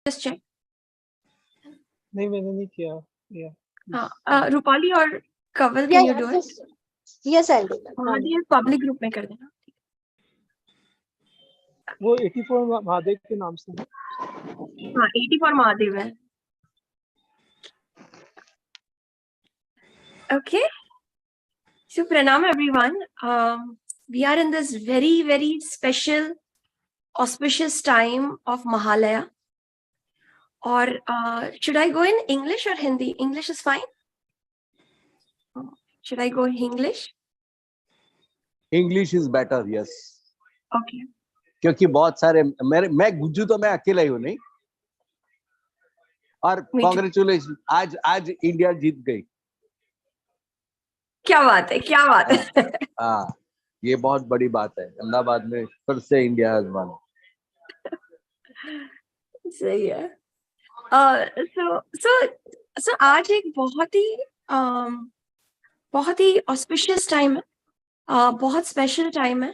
just check. नहीं मैंने नहीं किया. रूपाली और कवल, can you do it? Yes, I'll do that. ये पब्लिक ग्रुप में कर देना. वो 84 महादेव के नाम से. हाँ 84 महादेव है. Okay. So pranam everyone. We are in this very, very special, auspicious time of Mahalaya. Or should I go in English or Hindi? English is fine. Should I go in English? English is better, yes. Okay. क्योंकि बहुत सारे मैं गुज्जू तो मैं अकेला ही हूँ नहीं. और कॉन्ग्रेचुलेशन, आज इंडिया जीत गई. क्या बात है, क्या बात है. हाँ, ये बहुत बड़ी बात है. अहमदाबाद में फिर से इंडिया हैज वन. सही है. so आज एक बहुत ही ऑस्पिशियस टाइम है, बहुत स्पेशल टाइम है.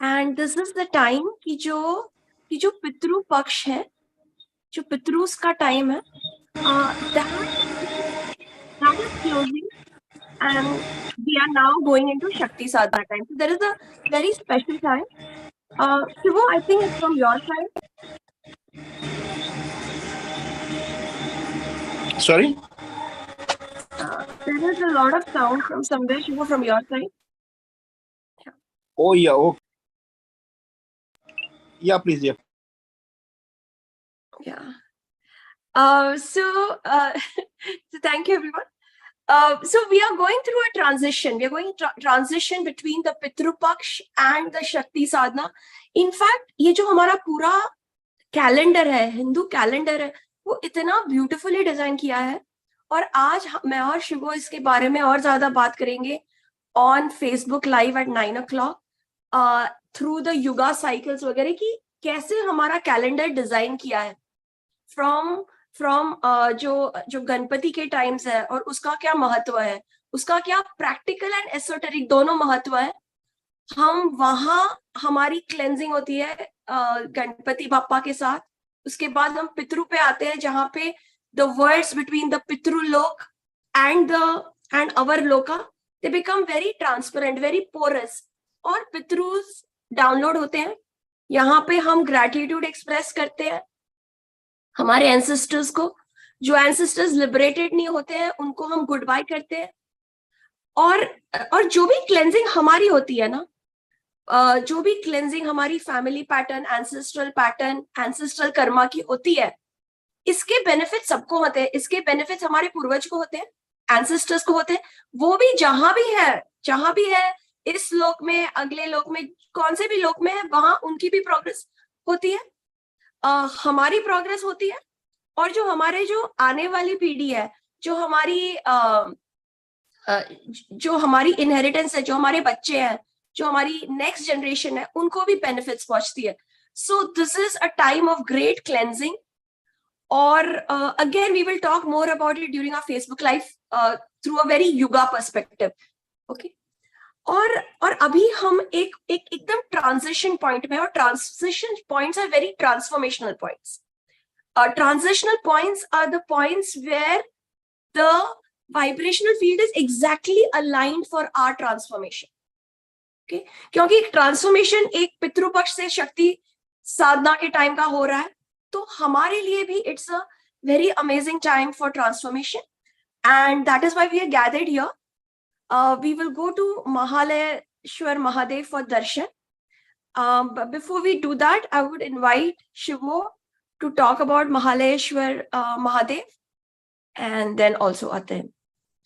And this is the time कि जो पितृ पक्ष है, जो पितृस का टाइम है, that is closing and we are now going into Shakti Sadhana time. So there is a very special time. Shivo, I think it's from your side. Sorry? There is a lot of sound from somewhere, Shivo, from your side. Oh, yeah. Okay. Yeah, please. Yeah. Yeah. So thank you, everyone. So we are going through a transition. We are going transition between the Pitru Paksh and the Shakti Sadhana. In fact, ये जो हमारा पूरा calendar है, Hindu calendar है, वो इतना beautifully design किया है. और आज मैं और शिवो इसके बारे में और ज्यादा बात करेंगे on Facebook live at 9 o'clock through the yuga cycles वगैरह, की कैसे हमारा कैलेंडर डिजाइन किया है फ्रॉम जो गणपति के टाइम्स है और उसका क्या महत्व है, उसका क्या प्रैक्टिकल एंड एसोटेरिक दोनों महत्व है. हम वहां हमारी क्लेंजिंग होती है गणपति बाप्पा के साथ. उसके बाद हम पितृ पे आते हैं, जहां पे द वर्ड्स बिटवीन द पितृ लोक एंड अवर लोका they become very transparent, very porous, और पितृस डाउनलोड होते हैं. यहाँ पे हम ग्रैटिट्यूड एक्सप्रेस करते हैं हमारे एंसेस्टर्स को. जो एंसेस्टर्स लिबरेटेड नहीं होते हैं उनको हम गुड बाय करते हैं. और जो भी क्लेंजिंग हमारी होती है ना, जो भी क्लेंजिंग हमारी फैमिली पैटर्न, एंसेस्ट्रल कर्मा की होती है, इसके बेनिफिट सबको होते हैं. इसके बेनिफिट्स हमारे पूर्वज को होते हैं, एंसेस्टर्स को होते हैं. वो भी जहां भी है इस लोक में, अगले लोक में, कौन से भी लोक में है, वहां उनकी भी प्रोग्रेस होती है, हमारी प्रोग्रेस होती है. और जो हमारे जो आने वाली पीढ़ी है, जो हमारी इनहेरिटेंस है, जो हमारे बच्चे हैं, जो हमारी नेक्स्ट जनरेशन है, उनको भी बेनिफिट्स पहुंचती है. So this is a time of great cleansing. और again we will talk more about it during our Facebook live through a very yoga perspective. Okay. और अभी हम एक एकदम ट्रांजिशन पॉइंट में, और transition points are very transformational points. Transitional points are the points where the vibrational field is exactly aligned for our transformation. Okay? क्योंकि transformation एक पितृपक्ष से शक्ति साधना के टाइम का हो रहा है, तो हमारे लिए भी it's a very amazing time for transformation, and that is why we are gathered here. We will go to Mahalayeshwar Mahadev for Darshan. But before we do that, I would invite Shivo to talk about Mahalayeshwar Mahadev, and then also Atin.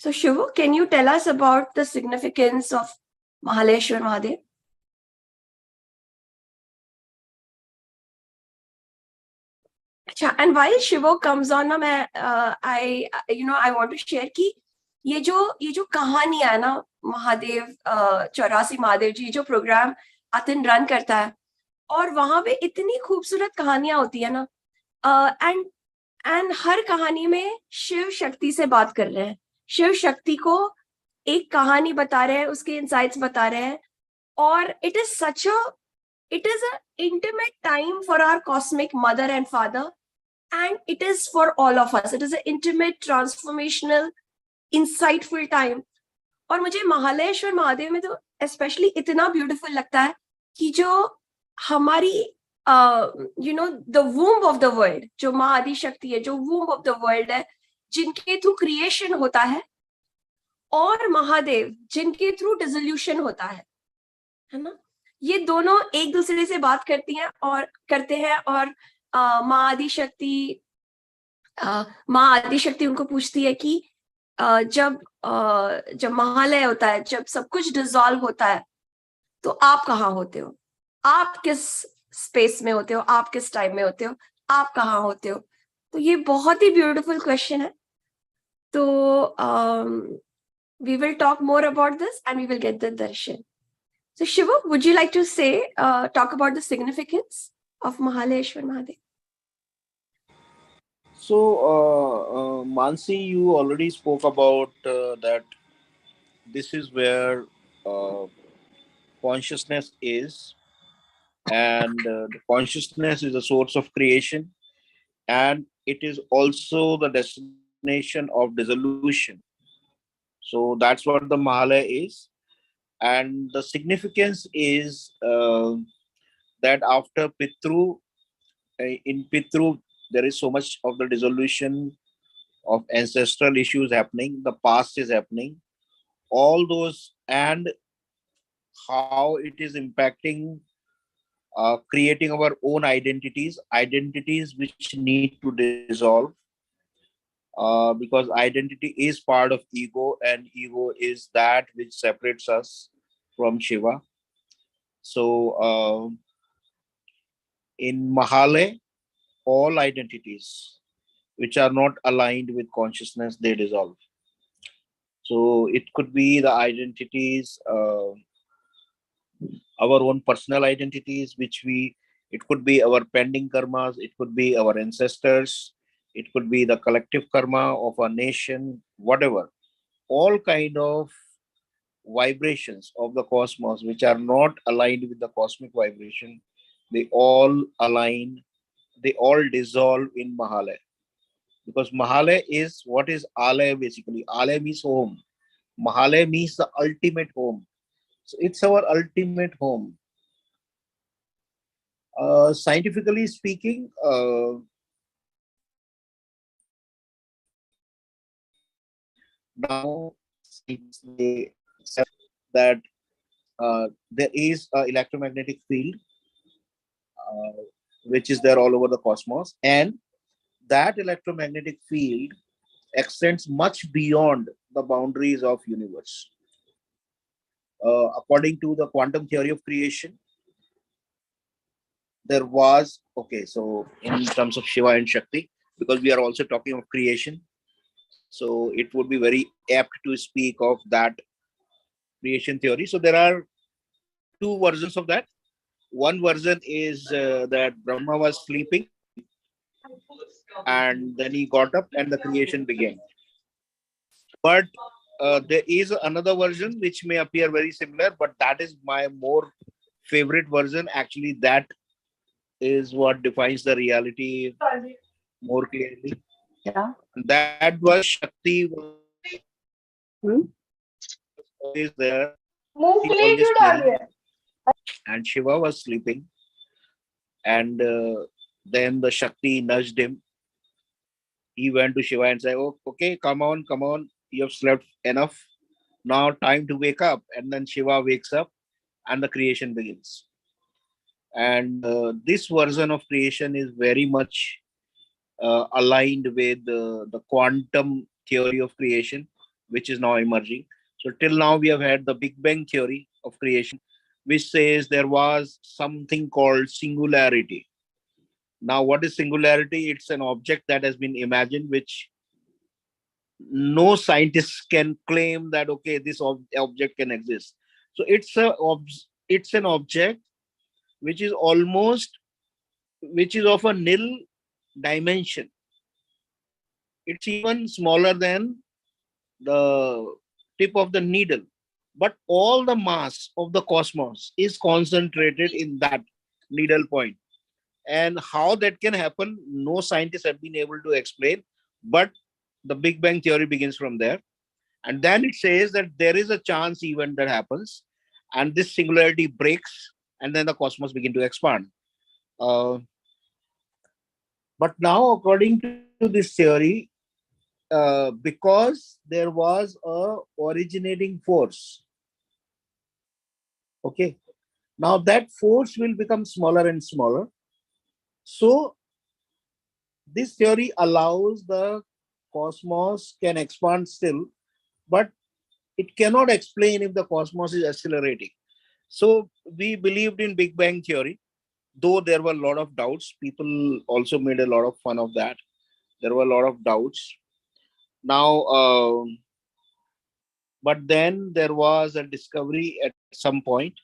So Shivo, can you tell us about the significance of Mahalayeshwar Mahadev? And while Shivo comes on, I want to share कि ये जो कहानी है ना, महादेव 84 महादेव जी जो programme Atin run करता है, और वहां पे इतनी खूबसूरत कहानियां होती है ना, एंड हर कहानी में शिव शक्ति से बात कर रहे हैं, शिव शक्ति को एक कहानी बता रहे हैं, उसके इनसाइट्स बता रहे हैं. और it is a intimate time for our cosmic mother and father, and it is for all of us. It is an intimate, transformational, insightful time. और मुझे महालयेश्वर महादेव में तो स्पेशली इतना ब्यूटीफुल लगता है कि जो हमारी the womb of the world, जो माँ आदि शक्ति है, जो वूम्ब ऑफ द वर्ल्ड है, जिनके थ्रू क्रिएशन होता है, और महादेव जिनके थ्रू डिसोल्यूशन होता है ना, ये दोनों एक दूसरे से बात करती हैं और करते हैं, और माँ आदि शक्ति उनको पूछती है कि जब महालय होता है, जब सब कुछ डिसॉल्व होता है, तो आप कहाँ होते हो, आप किस स्पेस में होते हो, आप किस टाइम में होते हो, आप कहाँ होते हो. तो ये बहुत ही ब्यूटीफुल क्वेश्चन है. तो we will talk more about this and we will get the darshan. So Shivo, would you like to say, talk about the significance of Mahalayeshwar Mahadev? So, Mansi, you already spoke about that this is where consciousness is, and the consciousness is a source of creation, and it is also the destination of dissolution. So that's what the Mahalaya is. And the significance is that after Pitru, in Pitru, there is so much of the dissolution of ancestral issues happening, the past is happening, all those, and how it is impacting creating our own identities which need to dissolve, because identity is part of ego, and ego is that which separates us from Shiva. So in Mahalaya, all identities which are not aligned with consciousness, they dissolve. So it could be the identities, our own personal identities, it could be our pending karmas, it could be our ancestors, it could be the collective karma of a nation, whatever. All kind of vibrations of the cosmos which are not aligned with the cosmic vibration, they all align, they all dissolve in Mahalaya. Because Mahalaya is, what is Alaya basically? Alaya means home. Mahalaya means the ultimate home. So it's our ultimate home. Scientifically speaking, now they accept that there is an electromagnetic field which is there all over the cosmos, and that electromagnetic field extends much beyond the boundaries of universe. According to the quantum theory of creation, there was, okay, so in terms of Shiva and Shakti, because we are also talking of creation, so it would be very apt to speak of that creation theory. So there are two versions of that. One version is that Brahma was sleeping and then he got up and the creation began. But there is another version which may appear very similar, but that is my more favorite version. Actually, that is what defines the reality more clearly. Yeah. That was Shakti was always there. She always clean, and Shiva was sleeping. And then the Shakti nudged him. He went to Shiva and said, "Oh, okay, come on, you have slept enough. Now time to wake up." And then Shiva wakes up and the creation begins. And this version of creation is very much aligned with the quantum theory of creation, which is now emerging. So till now we have had the Big Bang theory of creation, which says there was something called singularity. Now, what is singularity? It's an object that has been imagined, which no scientist can claim that, okay, this object can exist. So it's an object which is of a nil dimension. It's even smaller than the tip of the needle. But all the mass of the cosmos is concentrated in that needle point. And how that can happen, no scientists have been able to explain. But the Big Bang theory begins from there. And then it says that there is a chance event that happens, and this singularity breaks, and then the cosmos begin to expand. Uh, but now, according to this theory, because there was a originating force, okay, now that force will become smaller and smaller. So this theory allows the cosmos can expand still, but it cannot explain if the cosmos is accelerating. So we believed in Big Bang theory, though there were a lot of doubts. People also made a lot of fun of that. There were a lot of doubts. Now, but then there was a discovery at some point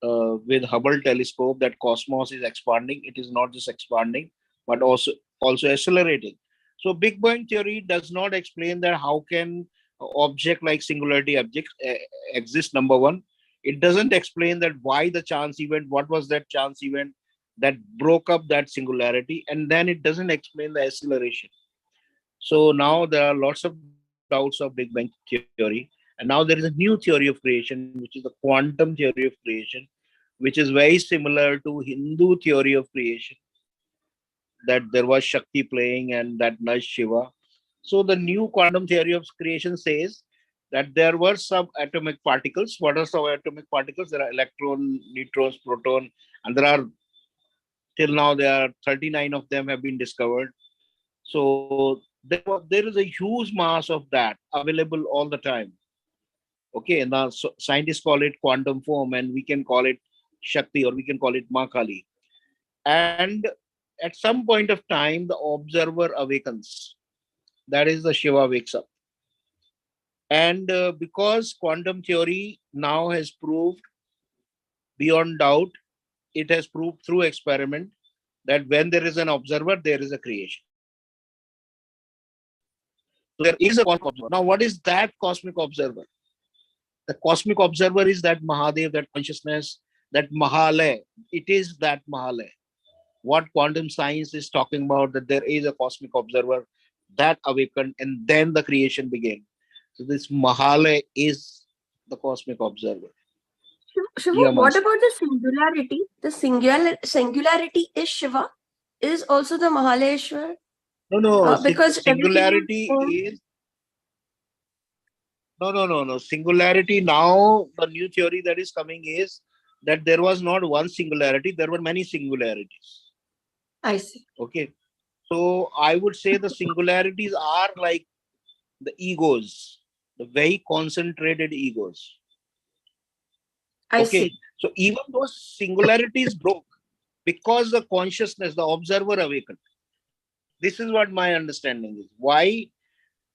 with Hubble telescope that cosmos is expanding. It is not just expanding, but also accelerating. So Big Bang theory does not explain that how can object like singularity objects exist. Number one, it doesn't explain that why the chance event, what was that chance event that broke up that singularity, and then it doesn't explain the acceleration. So now there are lots of doubts of Big Bang theory, and now there is a new theory of creation, which is the quantum theory of creation, which is very similar to Hindu theory of creation, that there was Shakti playing and that nudged Shiva. So the new quantum theory of creation says that there were subatomic particles. What are subatomic particles? There are electron, neutrons, proton, and there are till now there are 39 of them have been discovered. So there is a huge mass of that available all the time. Okay, and now scientists call it quantum form, and we can call it Shakti, or we can call it Makali. And at some point of time, the observer awakens. That is, the Shiva wakes up. And because quantum theory now has proved beyond doubt, it has proved through experiment that when there is an observer, there is a creation. So there is a cosmic observer. Now, what is that cosmic observer? The cosmic observer is that Mahadev, that consciousness, that Mahalay. It is that Mahalay. What quantum science is talking about, that there is a cosmic observer that awakened, and then the creation began. So this Mahalay is the cosmic observer. Shiva, Yeah, what Mansi. about the singularity? The singularity is Shiva, is also the Mahalayeshwar, No, because everything singularity is no. Singularity now, the new theory that is coming is that there was not one singularity, there were many singularities. I see. Okay. So I would say the singularities are like the egos, the very concentrated egos. I Okay. see. So even those singularities broke because the consciousness, the observer awakened. This is what my understanding is. Why?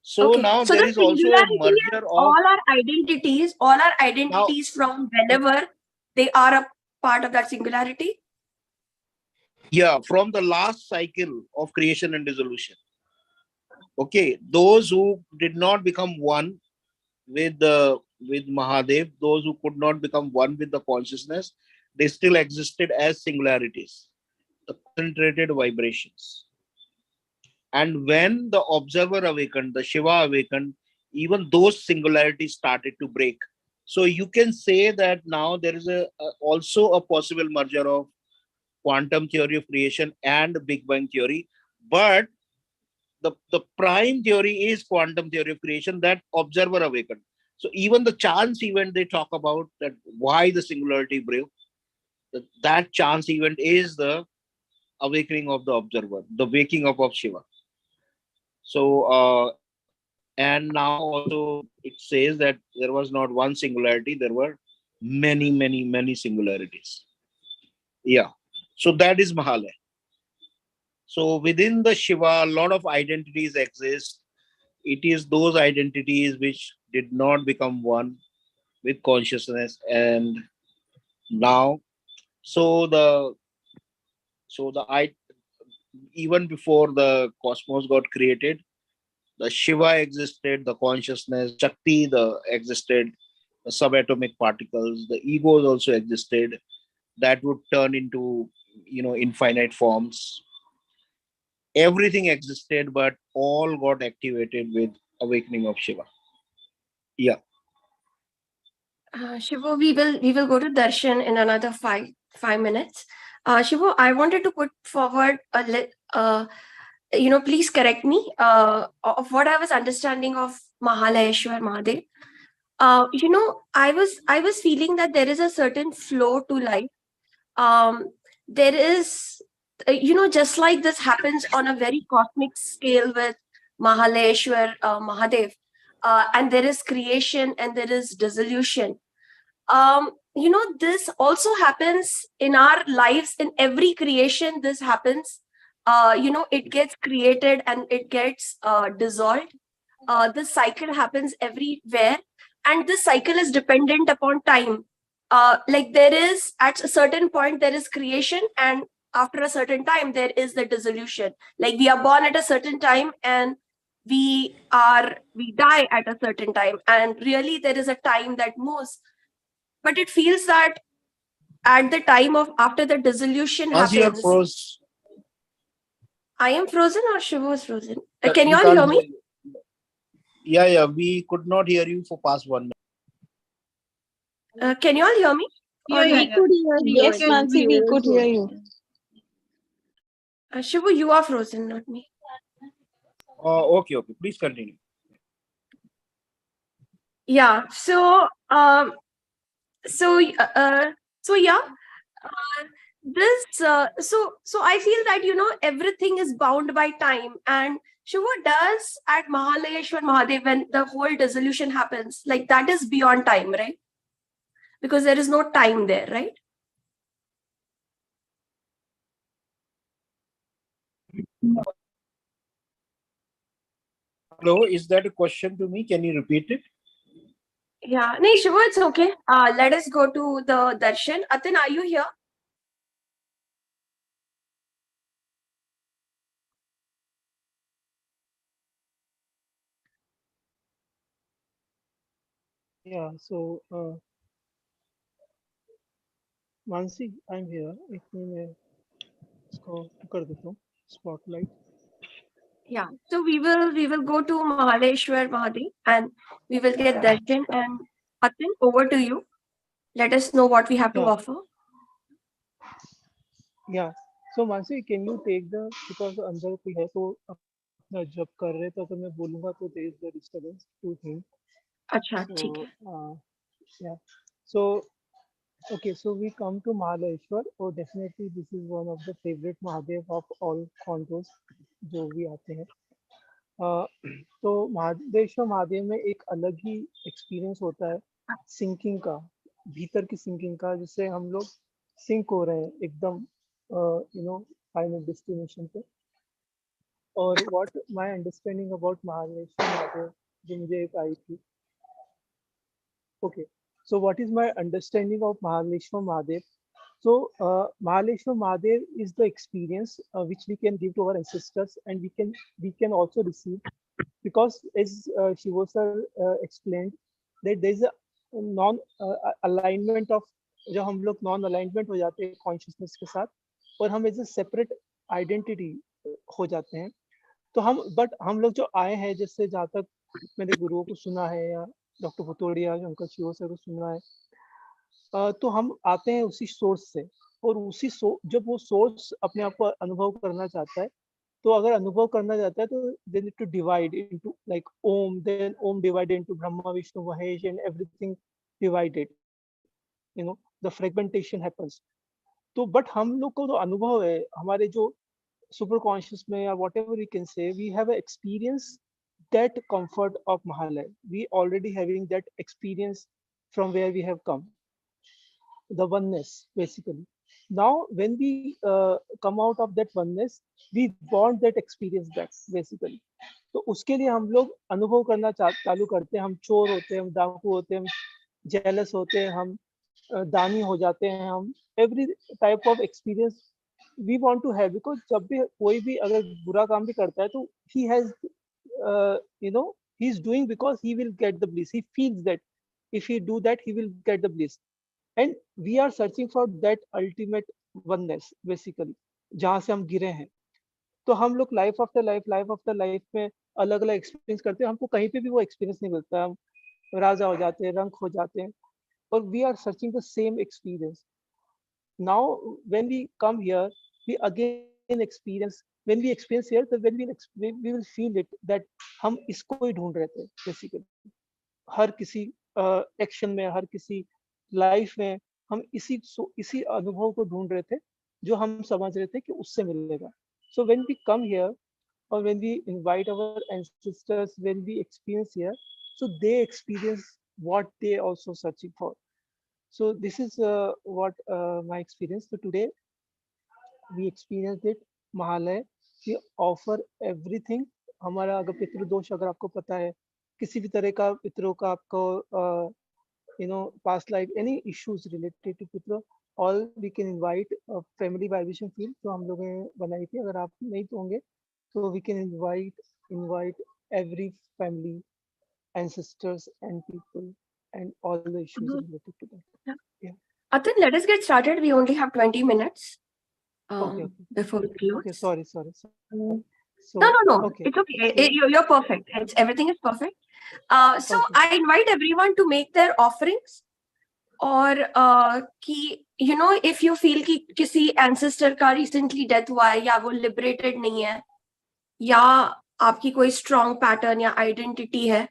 So Okay. now So there the is also a singularity merger is of all our now. identities from whenever they are a part of that singularity. Yeah, from the last cycle of creation and dissolution. Okay, those who did not become one with Mahadev, those who could not become one with the consciousness, they still existed as singularities, the concentrated vibrations. And when the observer awakened, the Shiva awakened, even those singularities started to break. So you can say that now there is also a possible merger of quantum theory of creation and Big Bang theory. But the prime theory is quantum theory of creation, that observer awakened. So even the chance event they talk about, that why the singularity broke, that chance event is the awakening of the observer, the waking up of Shiva. So and now also it says that there was not one singularity, there were many singularities. Yeah. So that is Mahalaya. So within the Shiva, a lot of identities exist. It is those identities which did not become one with consciousness, and now, so the I even before the cosmos got created, the Shiva existed, the consciousness, Shakti, the existed, the subatomic particles, the egos also existed. That would turn into infinite forms. Everything existed, but all got activated with awakening of Shiva. Yeah. Shivo, we will go to Darshan in another five minutes. Shivo, I wanted to put forward please correct me of what I was understanding of Mahalayeshwar Mahadev. I was feeling that there is a certain flow to life. There is, just like this happens on a very cosmic scale with Mahalayeshwar Mahadev, and there is creation and there is dissolution. This also happens in our lives. In every creation this happens. It gets created and it gets dissolved. This cycle happens everywhere, and this cycle is dependent upon time. Like there is, at a certain point there is creation, and after a certain time there is the dissolution. Like we are born at a certain time and we die at a certain time, and really there is a time that moves. But it feels that at the time of after the dissolution As you are happens, froze. I am frozen or Shivo is frozen. Yeah, Can you we all hear can't me? Yeah, we could not hear you for past 1 minute. Can you all hear me? Or We could hear you. Yes, Mansi, we could hear you. Shivo, you are frozen, not me. Okay. Please continue. Yeah. So yeah. So I feel that everything is bound by time, and Shiva does at Mahalayeshwar Mahadev when the whole dissolution happens, like that is beyond time, right? Because there is no time there, right? Hello, is that a question to me? Can you repeat it? Yeah. No, Shiva, it's okay. Let us go to the Darshan. Atin, are you here? Yeah, so Mansi, I'm here. एक मैं इसको कर देता हूँ spotlight. Yeah. So we will go to Mahalayeshwar Mahadev and we will get Darshan. And Atin, over to you. Let us know what we have to Yeah. offer. Yeah. So Mansi, can you take the, because अंदर कोई है तो अपना जब कर रहे तो अगर मैं बोलूँगा तो there is the disturbance to him. Acha, ठीक है. So yeah. So okay, so we come to Mahalayeshwar. Oh, definitely this is one of the favorite Mahadev of all Quantos जो भी आते हैं. तो महादेश्वर महादेव में एक अलग ही एक्सपीरियंस होता है सिंकिंग का, भीतर की सिंकिंग का, जिससे हम लोग सिंक हो रहे हैं एकदम फाइनल डेस्टिनेशन पे. और what my understanding about Mahadeshwar Mahadev जो मुझे एक आई थी. Okay, so what is my understanding of Mahalayeshwar Mahadev? So Mahalayeshwar Mahadev is the experience which we can give to our ancestors, and we can also receive, because as Shivo sir explained that there is a non alignment of, जब हम लोग non alignment हो जाते हैं consciousness के साथ और हम एज ए सेपरेट आइडेंटिटी हो जाते हैं, तो हम लोग जो आए हैं, जैसे जहाँ तक मैंने गुरुओं को सुना है या डॉक्टर भुतोड़िया अंकल शिवो सर को सुना है, तो हम आते हैं उसी सोर्स से, और उसी जब वो सोर्स अपने आप को अनुभव करना चाहता है, तो अगर अनुभव करना चाहता है तो they need to divide into like Om, then Om divided into Brahma Vishnu Mahesh and everything divided, the fragmentation happens. तो बट हम लोग को जो अनुभव है हमारे जो सुपर कॉन्शियस में या whatever we can say, we have experience that comfort of Mahalay. We already having that experience from where we have come, the oneness basically. Now when we come out of that oneness, we want that experience back basically. तो उसके लिए हम लोग अनुभव करना चालू करते हैं. हम चोर होते हैं, हम डाकू होते हैं, हम जेलस होते हैं, हम दानी हो जाते हैं, हम every type of experience we want to have, because जब भी कोई भी अगर बुरा काम भी करता है तो he has he's doing because he will get the bliss. He feels that if he do that, he will get the bliss. And we are searching for that ultimate oneness basically, जहाँ से हम गिरे हैं। तो हम लोग life after life में अलग अलग एक्सपीरियंस करते हैं, हमको कहीं पे भी वो एक्सपीरियंस नहीं मिलता, हम राजा हो जाते हैं, रंक हो जाते हैं, और we are searching the same experience. Now when we come here, we again experience, when we experience here, then when we will feel it that हम इसको ही ढूंढ रहे थे बेसिकली. हर किसी एक्शन में, हर किसी लाइफ में हम इसी अनुभव को ढूंढ रहे थे जो हम समझ रहे थे कि उससे मिलेगा. So when we come here, or when we invite our ancestors, when we experience here, so they experience what they also searching for. So this is what my experience. So today we experienced it. Mahalaya, we offer everything. हमारा अगर पितृदोष अगर आपको पता है, किसी भी तरह का पितरों का आपको past life, any issues related to पितरों, all we can invite a family vibration field जो हम लोगों ने बनाई थी. अगर आप नहीं तो होंगे, so we can invite every family, ancestors and people, and all the issues related to that. Atin, let us get started. We only have 20 minutes Okay. before we close. Okay, sorry. So, No. Okay. It's okay. You're perfect. Everything is perfect. So Okay. I invite everyone to make their offerings. और कि if you feel कि किसी ancestor का recently death हुआ है, या वो liberated नहीं है, या आपकी कोई strong pattern या identity है,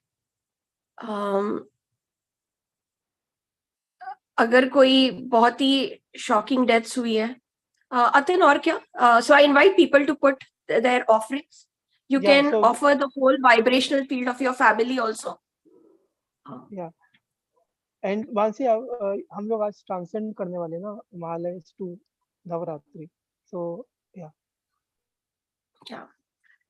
अगर कोई बहुत ही shocking deaths हुई है, Atin, और क्या? So I invite people to put their offerings. You can offer the whole vibrational field of your family also. Yeah. And Mansi, हम लोग आज ट्रांसेंड करने वाले ना Mahalaya to Navratri. So yeah.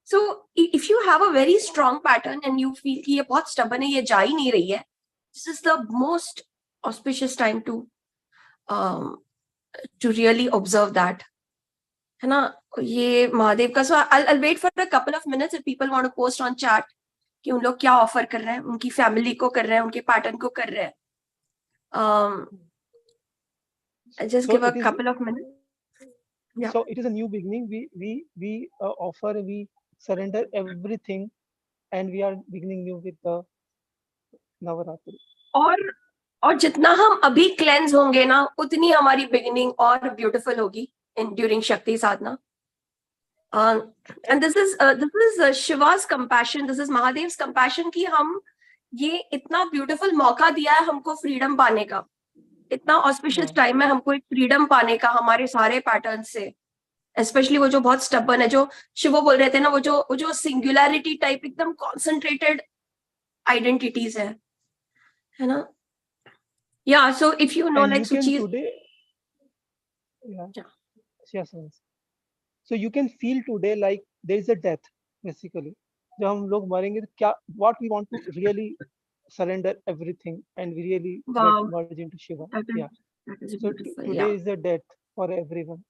So if you have a very strong pattern and you feel कि ये बहुत stubborn है, ये जा ही नहीं रही है, this is the most auspicious time to really observe that. है ना? ये महादेव का. So I'll wait for a couple of minutes if people want to post on chat कि उन लोग क्या ऑफर कर रहे हैं, उनकी फैमिली को कर रहे हैं, उनके पैटर्न को कर रहे हैं. I'll just give a couple of minutes. Yeah. So it is a new beginning. We offer, we surrender everything, and we are beginning new with the Navratri. और जितना हम अभी क्लेंस होंगे ना, उतनी हमारी बिगिनिंग और ब्यूटीफुल होगी during शक्ति साधना. And this is Shiva's compassion. This is Mahadev's compassion कि हम ये इतना ब्यूटीफुल मौका दिया है हमको फ्रीडम पाने का, इतना ऑस्पिशियस टाइम है हमको एक फ्रीडम पाने का हमारे सारे पैटर्न से, स्पेशली वो जो बहुत स्टबर्न है, जो शिवो बोल रहे थे ना, वो जो सिंगुलैरिटी टाइप एकदम कॉन्सेंट्रेटेड आइडेंटिटीज है ना. Yeah, so if you know, like Suchi today, yes. So you can feel today like there is a death basically. जब हम लोग मरेंगे तो क्या, what we want to really surrender everything and we really get merged into Shiva. That is so beautiful. Today is a death for everyone.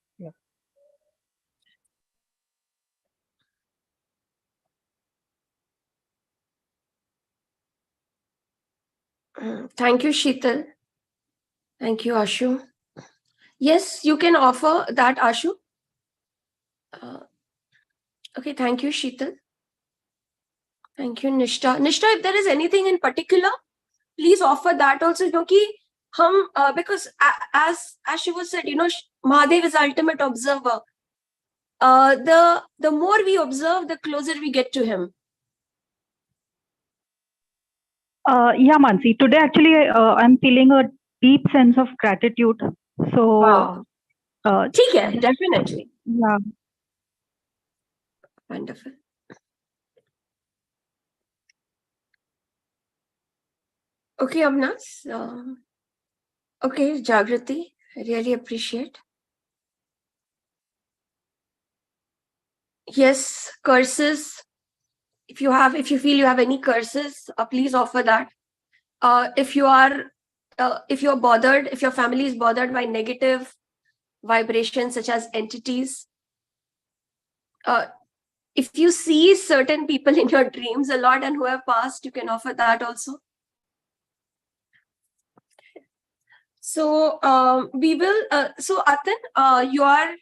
Thank you, Sheetal. Thank you, Ashu. Yes, you can offer that, Ashu. Okay, thank you, Sheetal. Thank you, Nishta. Nishta, if there is anything in particular, please offer that also. Because as Shiva said, Mahadev is ultimate observer. The more we observe, the closer we get to him. Yeah, Mansi. Today, actually, I'm feeling a deep sense of gratitude. So, wow. Definitely. Yeah. Wonderful. Okay, Avnas. Okay, Jagrati. I really appreciate. Yes, curses. If you feel you have any curses, please offer that. If you're bothered, if your family is bothered by negative vibrations such as entities, if you see certain people in your dreams a lot and who have passed, you can offer that also. So we will. So Atan, you are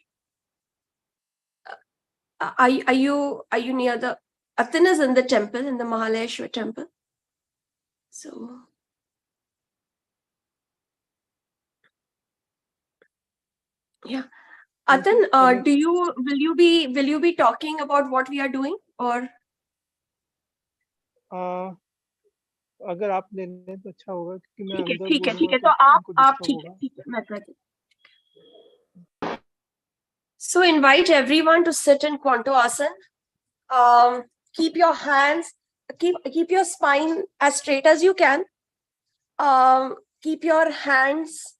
you near the? Atan is in the temple, in the Mahalayeshwar temple. So yeah, Atan, will you be talking about what we are doing, or? अगर आप ले लें तो अच्छा होगा क्योंकि मैं अंदर ठीक है बोलूंगा तो आप उनको डिस्टर्ब ठीक होगा. है मैं कर देती हूँ. So invite everyone to sit in Quanto Asan. Keep your hands, keep your spine as straight as you can. Keep your hands.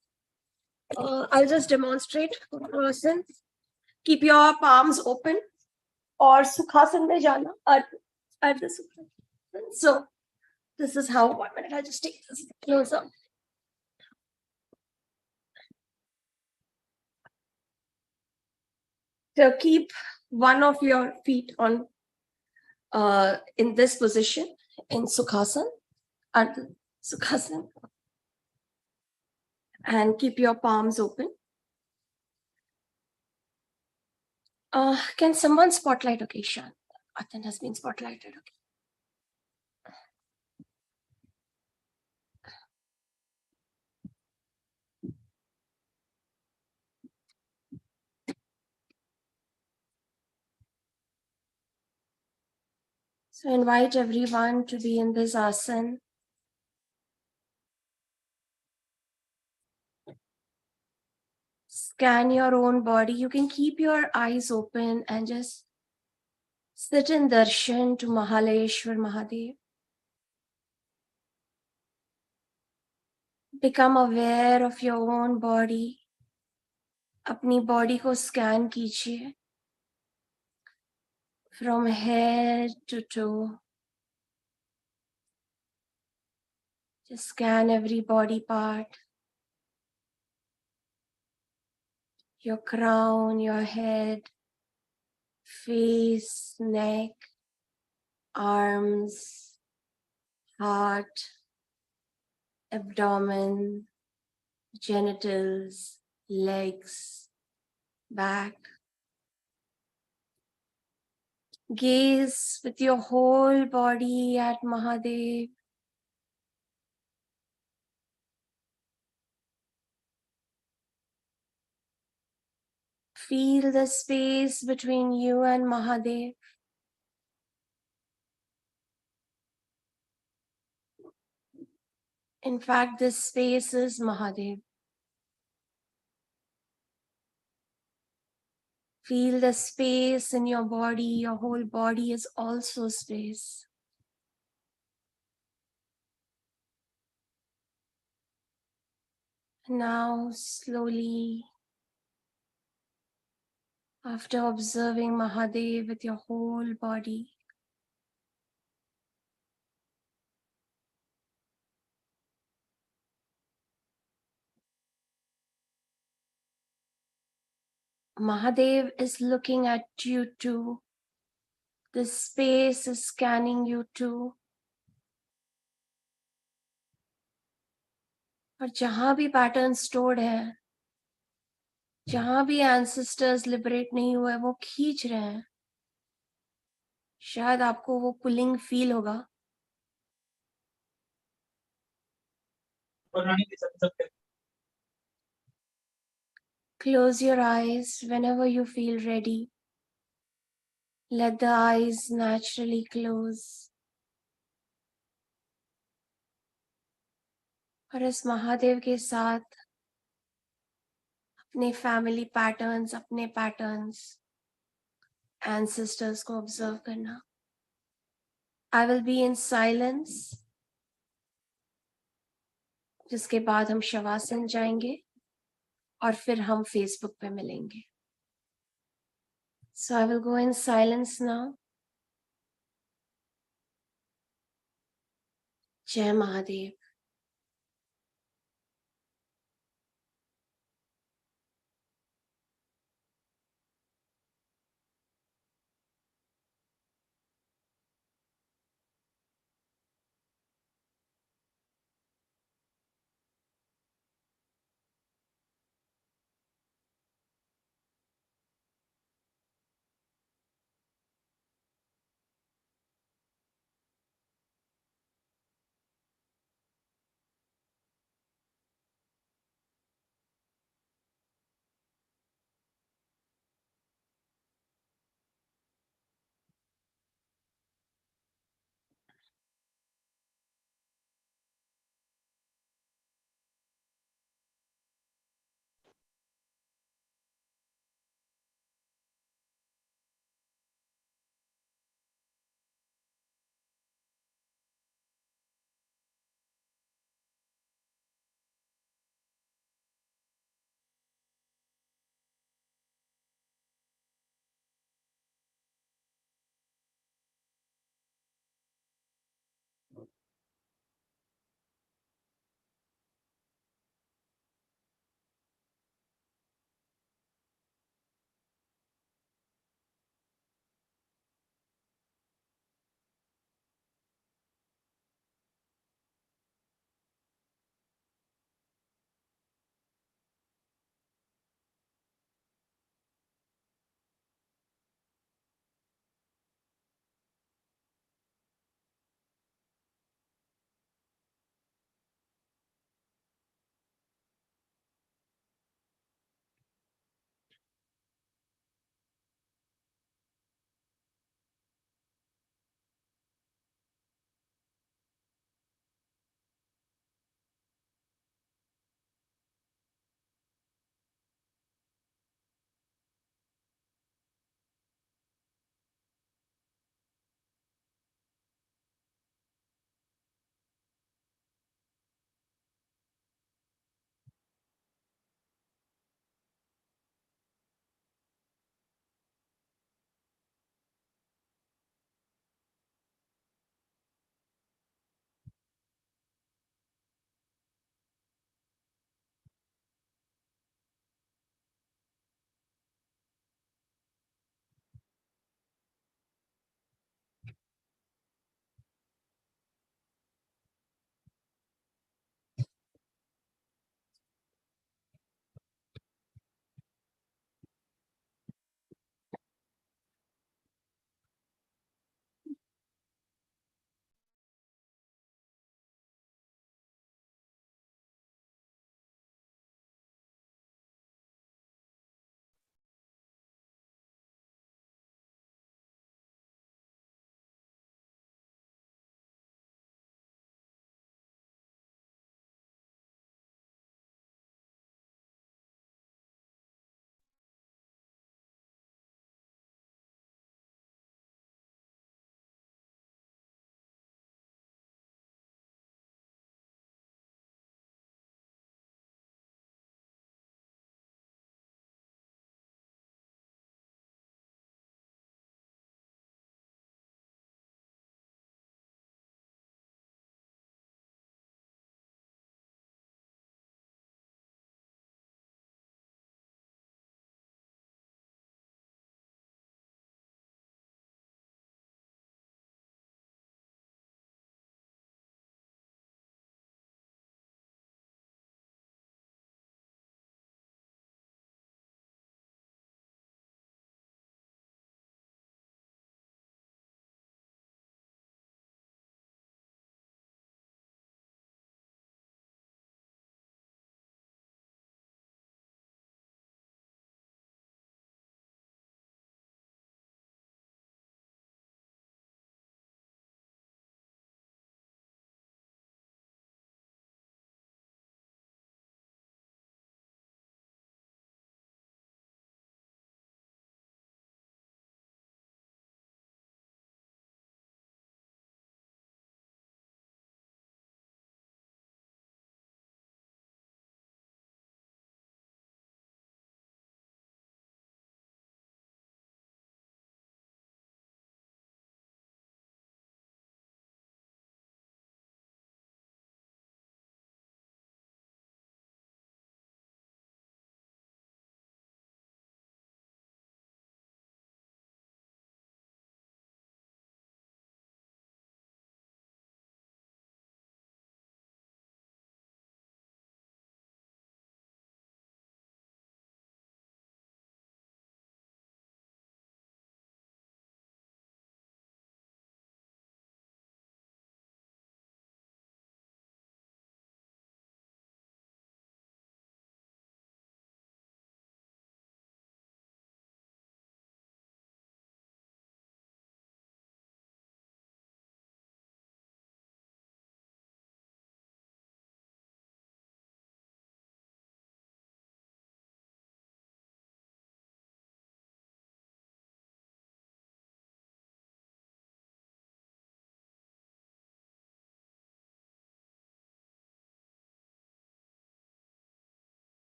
I'll just demonstrate Quanto Asan. Keep your palms open. Or Sukhasan mein jana. Ardha Sukhasan. So this is how. 1 minute. I'll just take this closer. So keep one of your feet on in this position in Sukhasan, Ardha Sukhasan, and keep your palms open. Can someone spotlight? Okay, Shan. Atan has been spotlighted. Okay. So invite everyone to be in this asana. Scan your own body. You can keep your eyes open and just sit in darshan to Mahalayeshwar Mahadev. Become aware of your own body. अपनी body को scan कीजिए. From head to toe. Just scan every body part. Your crown, your head, face, neck, arms, heart, abdomen, genitals, legs, back. Gaze with your whole body at Mahadev. Feel the space between you and Mahadev. In fact, this space is Mahadev. Feel the space in your body. Your whole body is also space. Now, slowly, after observing Mahadev with your whole body, Mahadev is looking at you too. This space is scanning you too. और जहां भी pattern stored है, जहां भी ancestors liberate नहीं हुए, वो खींच रहे हैं. शायद आपको वो पुलिंग फील होगा. Close your eyes whenever you feel ready. Let the eyes naturally close. और इस महादेव के साथ अपने फैमिली पैटर्न्स, अपने पैटर्न्स, एंसेस्टर्स को ऑब्जर्व करना. I will be in silence. जिसके बाद हम शवासन जाएंगे और फिर हम फेसबुक पे मिलेंगे. So I will go in silence now. जय Mahadev.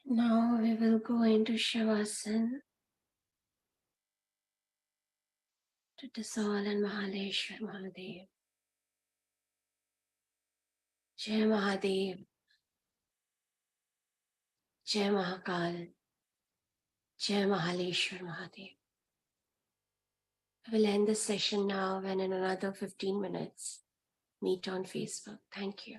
Now we will go into Shavasana to dissolve in Mahalayeshwar Mahadev. Jai Mahadev, Jai Mahakal, Jai Mahalayeshwar Mahadev. I will end this session now and in another 15 minutes, meet on Facebook. Thank you.